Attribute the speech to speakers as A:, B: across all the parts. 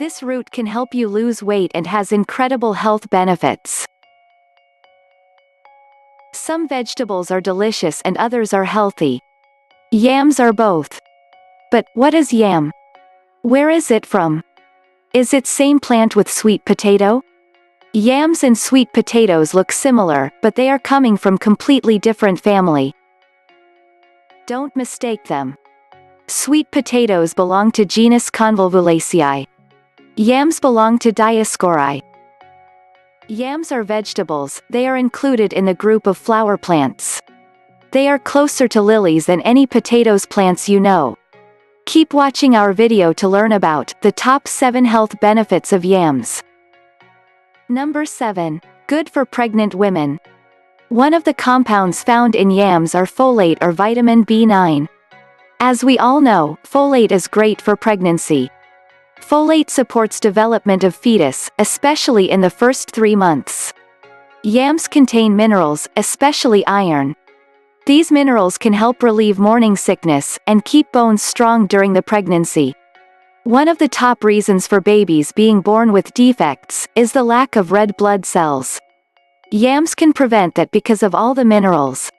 A: This root can help you lose weight and has incredible health benefits. Some vegetables are delicious and others are healthy. Yams are both. But, what is yam? Where is it from? Is it same plant with sweet potato? Yams and sweet potatoes look similar, but they are coming from completely different family. Don't mistake them. Sweet potatoes belong to genus Convolvulaceae. Yams belong to Dioscoreae. Yams are vegetables, they are included in the group of flower plants. They are closer to lilies than any potatoes plants you know. Keep watching our video to learn about the top 7 health benefits of yams. Number 7. Good for pregnant women. One of the compounds found in yams are folate or vitamin B9. As we all know, folate is great for pregnancy. Folate supports development of fetus, especially in the first 3 months. Yams contain minerals, especially iron. These minerals can help relieve morning sickness and keep bones strong during the pregnancy. One of the top reasons for babies being born with defects is the lack of red blood cells. Yams can prevent that because of all the minerals.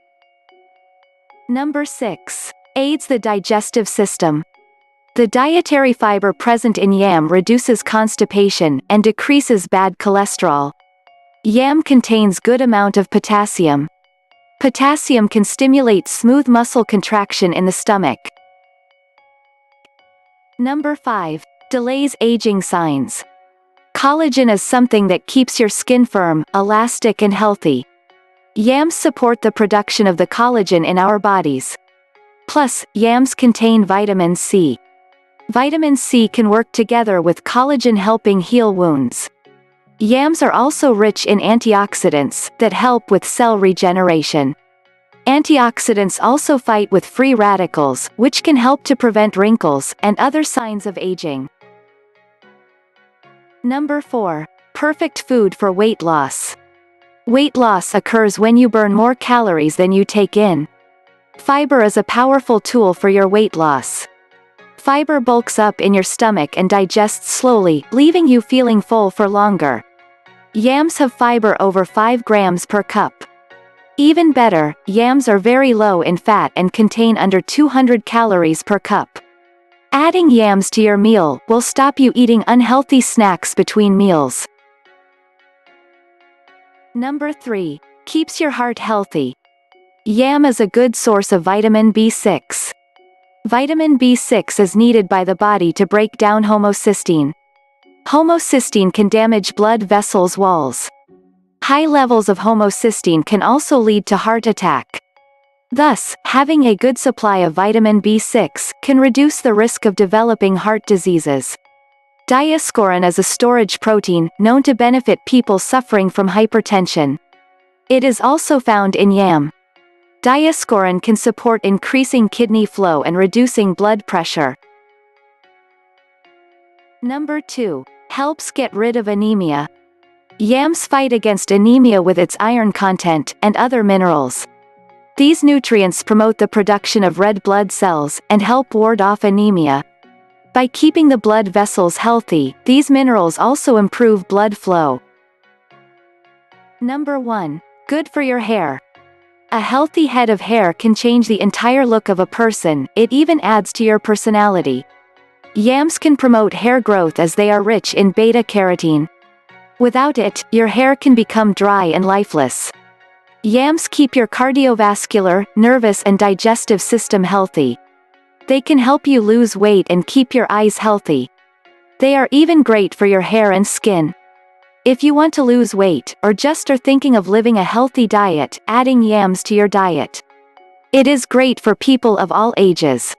A: Number 6. Aids the digestive system. The dietary fiber present in yam reduces constipation and decreases bad cholesterol. Yam contains good amount of potassium. Potassium can stimulate smooth muscle contraction in the stomach. Number 5. Delays aging signs. Collagen is something that keeps your skin firm, elastic and healthy. Yams support the production of the collagen in our bodies. Plus, yams contain vitamin C. Vitamin C can work together with collagen helping heal wounds. Yams are also rich in antioxidants that help with cell regeneration. Antioxidants also fight with free radicals, which can help to prevent wrinkles and other signs of aging. Number 4. Perfect food for weight loss. Weight loss occurs when you burn more calories than you take in. Fiber is a powerful tool for your weight loss. Fiber bulks up in your stomach and digests slowly, leaving you feeling full for longer. Yams have fiber over 5 grams per cup. Even better, yams are very low in fat and contain under 200 calories per cup. Adding yams to your meal will stop you eating unhealthy snacks between meals. Number 3. Keeps your heart healthy. Yam is a good source of vitamin B6. Vitamin B6 is needed by the body to break down homocysteine. Homocysteine can damage blood vessels' walls. High levels of homocysteine can also lead to heart attack. Thus, having a good supply of vitamin B6 can reduce the risk of developing heart diseases. Dioscorean is a storage protein known to benefit people suffering from hypertension. It is also found in yam. Dioscorean can support increasing kidney flow and reducing blood pressure. Number 2. Helps get rid of anemia. Yams fight against anemia with its iron content and other minerals. These nutrients promote the production of red blood cells and help ward off anemia. By keeping the blood vessels healthy, these minerals also improve blood flow. Number 1. Good for your hair. A healthy head of hair can change the entire look of a person, it even adds to your personality. Yams can promote hair growth as they are rich in beta-carotene. Without it, your hair can become dry and lifeless. Yams keep your cardiovascular, nervous and digestive system healthy. They can help you lose weight and keep your eyes healthy. They are even great for your hair and skin. If you want to lose weight, or just are thinking of living a healthy diet, adding yams to your diet. It is great for people of all ages.